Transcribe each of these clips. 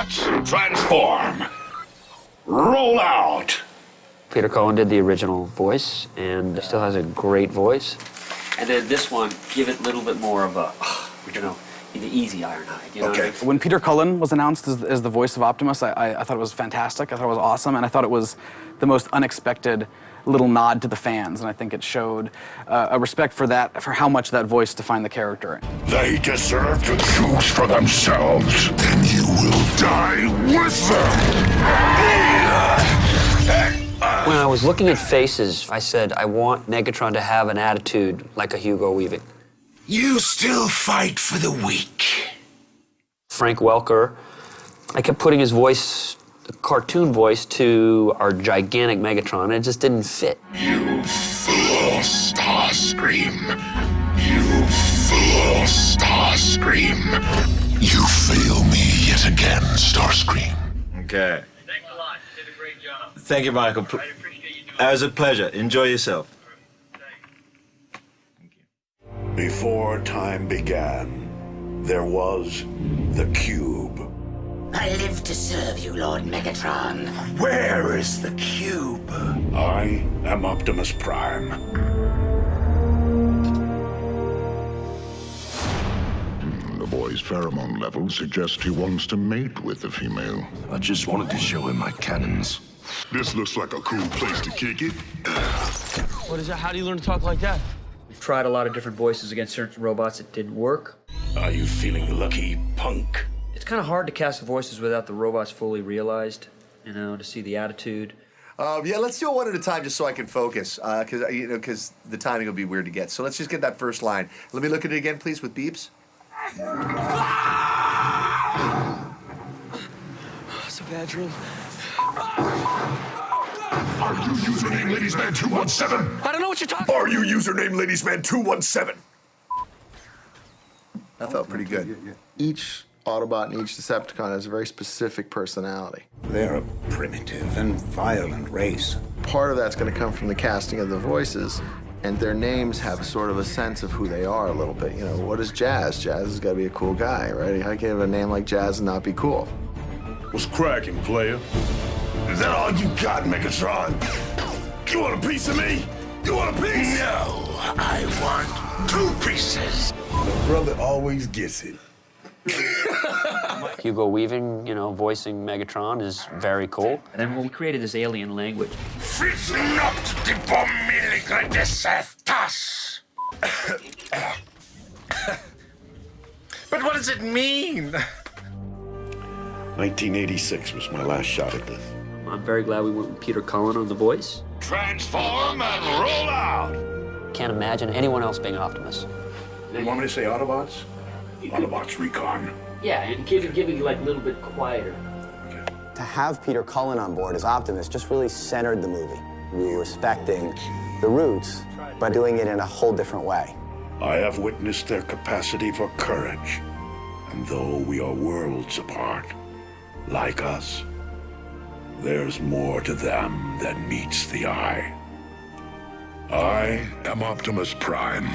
Autobots, transform. Roll out. Peter Cullen did the original voice and still has a great voice. And then this one, give it a little bit more of a, the easy Ironhide. You know Okay. what I mean? When Peter Cullen was announced as the voice of Optimus, I thought it was fantastic. I thought it was awesome, and I thought it was the most unexpected little nod to the fans, and I think it showed a respect for how much that voice defined the character. They deserve to choose for themselves, and you will die with them. When I was looking at faces, I said, I want Megatron to have an attitude like a Hugo Weaving. You still fight for the weak. Frank Welker, I kept putting his voice, the cartoon voice, to our gigantic Megatron, and it just didn't fit. You fool, Starscream. You fool, Starscream. You fail me yet again, Starscream. Okay. Thanks a lot. You did a great job. Thank you, Michael. I appreciate you doing It was a pleasure. Enjoy yourself. Before time began, there was the Cube. I live to serve you, Lord Megatron. Where is the Cube? I am Optimus Prime. The boy's pheromone level suggests he wants to mate with the female. I just wanted to show him my cannons. This looks like a cool place to kick it. What is that? How do you learn to talk like that? We've tried a lot of different voices against certain robots. It didn't work. Are you feeling lucky, punk? It's kind of hard to cast the voices without the robots fully realized, to see the attitude. Yeah, let's do it one at a time just so I can focus, because the timing will be weird to get. So let's just get that first line. Let me look at it again, please, with beeps. It's a bad dream. Are you username Ladiesman217? I don't know what you're talking Are you username Ladiesman217? That felt pretty good. Each Autobot and each Decepticon has a very specific personality. They're a primitive and violent race. Part of that's going to come from the casting of the voices, and their names have sort of a sense of who they are a little bit. What is Jazz? Jazz has got to be a cool guy, right? How can you have a name like Jazz and not be cool? What's cracking, player? Is that all you got, Megatron? You want a piece of me? You want a piece? No, I want 2 pieces. The brother always gets it. Hugo Weaving, voicing Megatron is very cool. And then when we created this alien language. Not die Bommelige Desertas. But what does it mean? 1986 was my last shot at this. I'm very glad we went with Peter Cullen on the voice. Transform and roll out! Can't imagine anyone else being Optimus. You want me to say Autobots? Autobots Recon. Yeah, and give it like a little bit quieter. To have Peter Cullen on board as Optimus just really centered the movie. We were respecting the roots, but doing it in a whole different way. I have witnessed their capacity for courage. And though we are worlds apart, like us, there's more to them than meets the eye. I am Optimus Prime,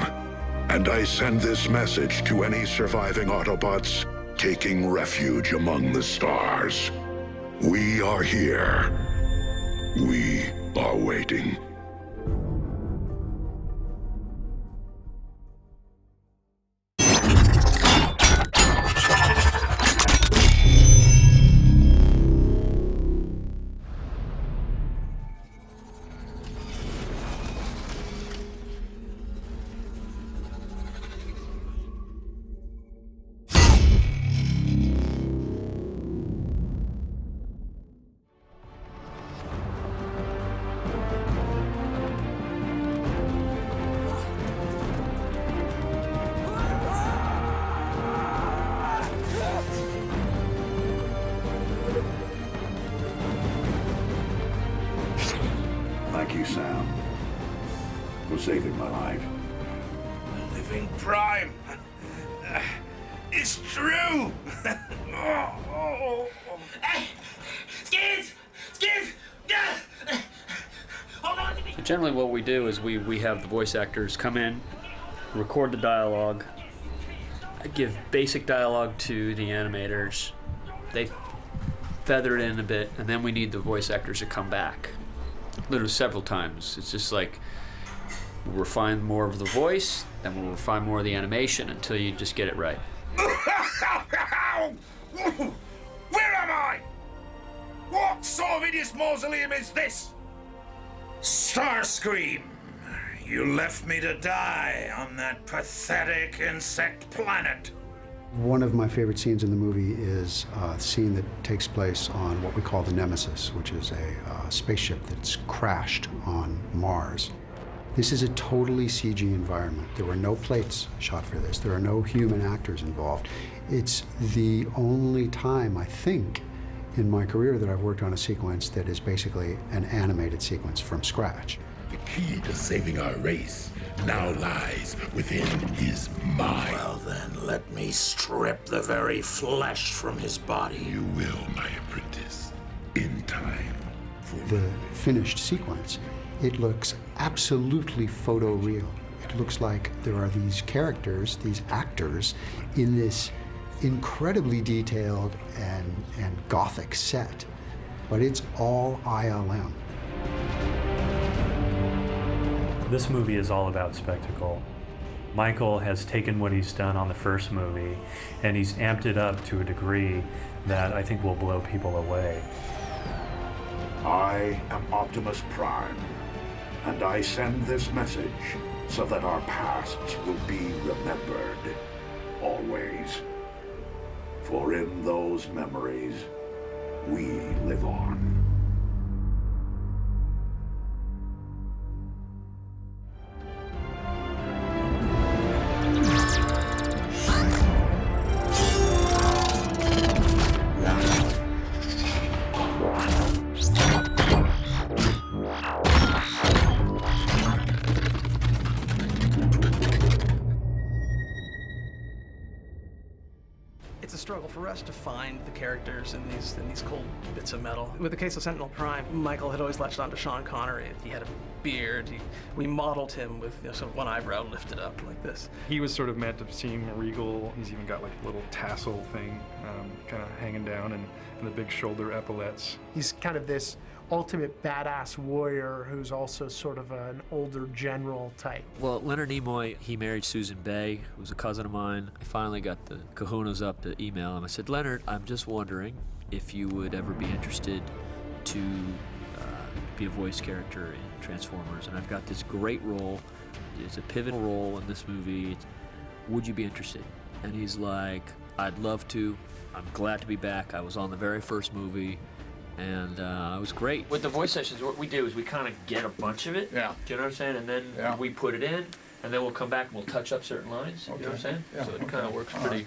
and I send this message to any surviving Autobots taking refuge among the stars. We are here. We are waiting. Thank you, Sam, for saving my life. The living Prime. It's true. Skids! Hold on to me! So generally what we do is we have the voice actors come in, record the dialogue, give basic dialogue to the animators. They feather it in a bit, and then we need the voice actors to come back. Literally several times. It's just like, we'll refine more of the voice, then we'll refine more of the animation until you just get it right. Where am I? What sort of hideous mausoleum is this? Starscream, you left me to die on that pathetic insect planet. One of my favorite scenes in the movie is a scene that takes place on what we call the Nemesis, which is a spaceship that's crashed on Mars. This is a totally CG environment. There were no plates shot for this. There are no human actors involved. It's the only time, I think, in my career that I've worked on a sequence that is basically an animated sequence from scratch. The key to saving our race now lies within his mind. Well then, let me strip the very flesh from his body. You will, my apprentice, in time. The finished sequence, it looks absolutely photoreal. It looks like there are these characters, these actors, in this incredibly detailed and gothic set, but it's all ILM. This movie is all about spectacle. Michael has taken what he's done on the first movie and he's amped it up to a degree that I think will blow people away. I am Optimus Prime, and I send this message so that our pasts will be remembered always. For in those memories, we live on. It's a struggle for us to find the characters in these cold bits of metal. With the case of Sentinel Prime, Michael had always latched on to Sean Connery. He had a beard. We modeled him with sort of one eyebrow lifted up like this. He was sort of meant to seem regal. He's even got like a little tassel thing kind of hanging down and the big shoulder epaulets. He's kind of this ultimate badass warrior who's also sort of an older general type. Well, Leonard Nimoy, he married Susan Bay, who was a cousin of mine. I finally got the kahunas up to email him. I said, Leonard, I'm just wondering if you would ever be interested to be a voice character in Transformers. And I've got this great role. It's a pivotal role in this movie. Would you be interested? And he's like, I'd love to. I'm glad to be back. I was on the very first movie. And it was great. With the voice sessions, what we do is we kind of get a bunch of it. Yeah. Do you know what I'm saying? And then we put it in, and then we'll come back and we'll touch up certain lines. Okay. You know what I'm saying? Yeah. So it kind of works pretty.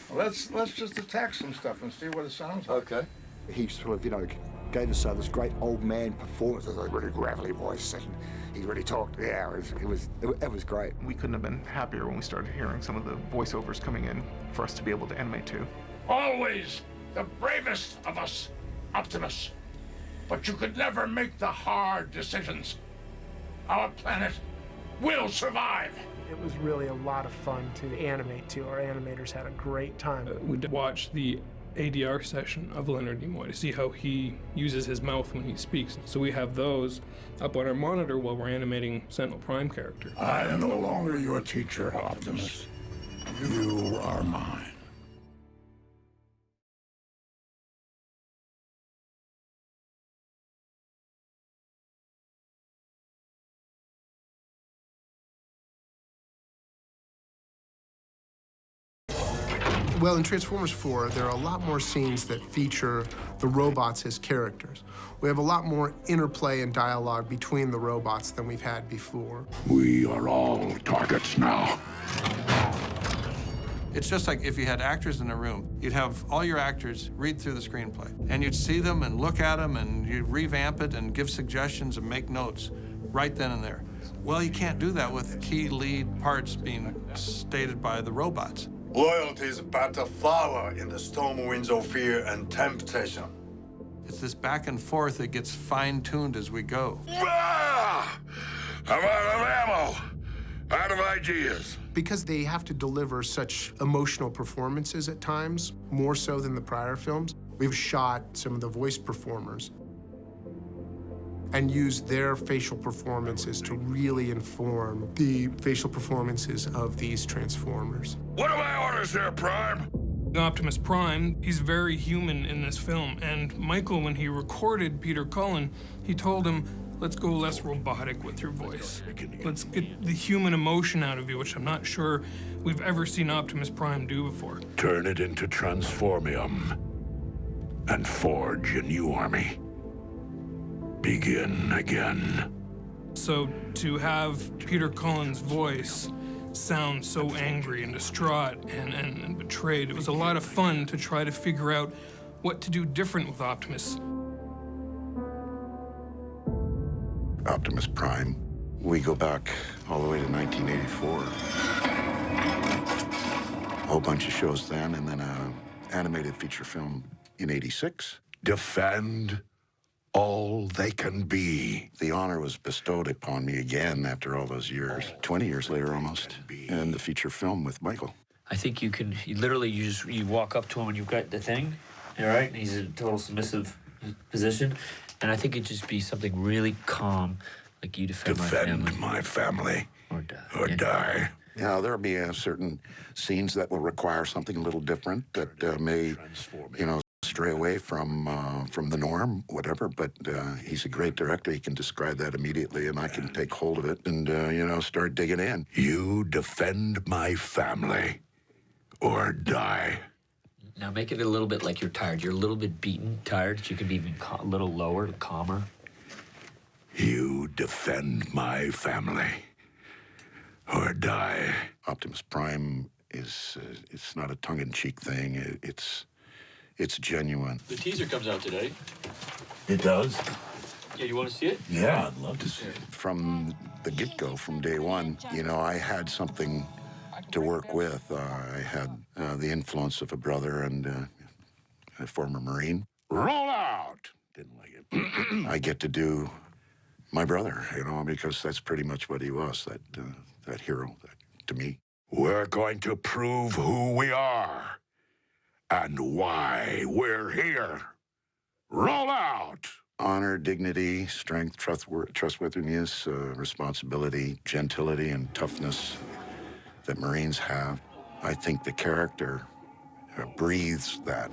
Well, let's just attack some stuff and see what it sounds like. Okay. He sort of, gave us this great old man performance with a really gravelly voice, and he really talked. Yeah, it was great. We couldn't have been happier when we started hearing some of the voiceovers coming in for us to be able to animate to. Always the bravest of us, Optimus. But you could never make the hard decisions. Our planet will survive. It was really a lot of fun to animate to. Our animators had a great time. We watched the ADR session of Leonard Nimoy to see how he uses his mouth when he speaks. So we have those up on our monitor while we're animating Sentinel Prime character. I am no longer your teacher, Optimus. You are mine. Well, in Transformers 4, there are a lot more scenes that feature the robots as characters. We have a lot more interplay and dialogue between the robots than we've had before. We are all targets now. It's just like if you had actors in a room, you'd have all your actors read through the screenplay, and you'd see them and look at them, and you'd revamp it and give suggestions and make notes right then and there. Well, you can't do that with key lead parts being stated by the robots. Loyalty is but a flower in the storm winds of fear and temptation. It's this back and forth that gets fine-tuned as we go. Ah! I'm out of ammo, out of ideas. Because they have to deliver such emotional performances at times, more so than the prior films, We've shot some of the voice performers and used their facial performances to really inform the facial performances of these Transformers. What are my orders here, Prime? Optimus Prime, he's very human in this film, and Michael, when he recorded Peter Cullen, he told him, let's go less robotic with your voice. Let's get the human emotion out of you, which I'm not sure we've ever seen Optimus Prime do before. Turn it into Transformium and forge a new army. Begin again. So to have Peter Cullen's voice sound so angry and distraught and betrayed, it was a lot of fun to try to figure out what to do different with Optimus. Optimus Prime, we go back all the way to 1984. A whole bunch of shows then, and then an animated feature film in 86. Defend all they can be. The honor was bestowed upon me again after all those years, 20 years later almost, in the feature film with Michael. I think you literally, you walk up to him and you've got the thing, all right? And he's in a total submissive position. And I think it'd just be something really calm, like you defend my family. Or die. Or die. Yeah, there'll be certain scenes that will require something a little different that may, stray away from the norm, whatever. But he's a great director. He can describe that immediately, and I can take hold of it and, start digging in. You defend my family or die. Now make it a little bit like you're tired. You're a little bit beaten, tired, so you can be even a little lower, calmer. You defend my family or die. Optimus Prime is it's not a tongue-in-cheek thing. It's genuine. The teaser comes out today. It does? Yeah, you want to see it? Yeah, I'd love to see it. From the get-go, from day one, I had something to work with. I had the influence of a brother and a former Marine. Roll out! Didn't like it. I get to do my brother, because that's pretty much what he was, that hero to me. We're going to prove who we are and why we're here. Roll out! Honor, dignity, strength, trustworthiness, responsibility, gentility, and toughness that Marines have. I think the character breathes that.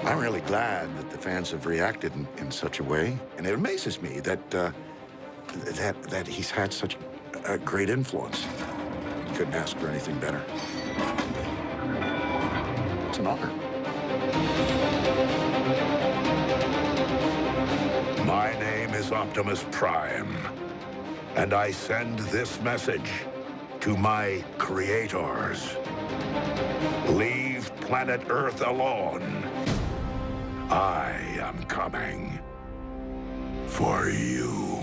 I'm really glad that the fans have reacted in such a way, and it amazes me that that he's had such a great influence. You couldn't ask for anything better. It's an honor. My name is Optimus Prime, and I send this message to my creators. Leave planet Earth alone. I am coming for you.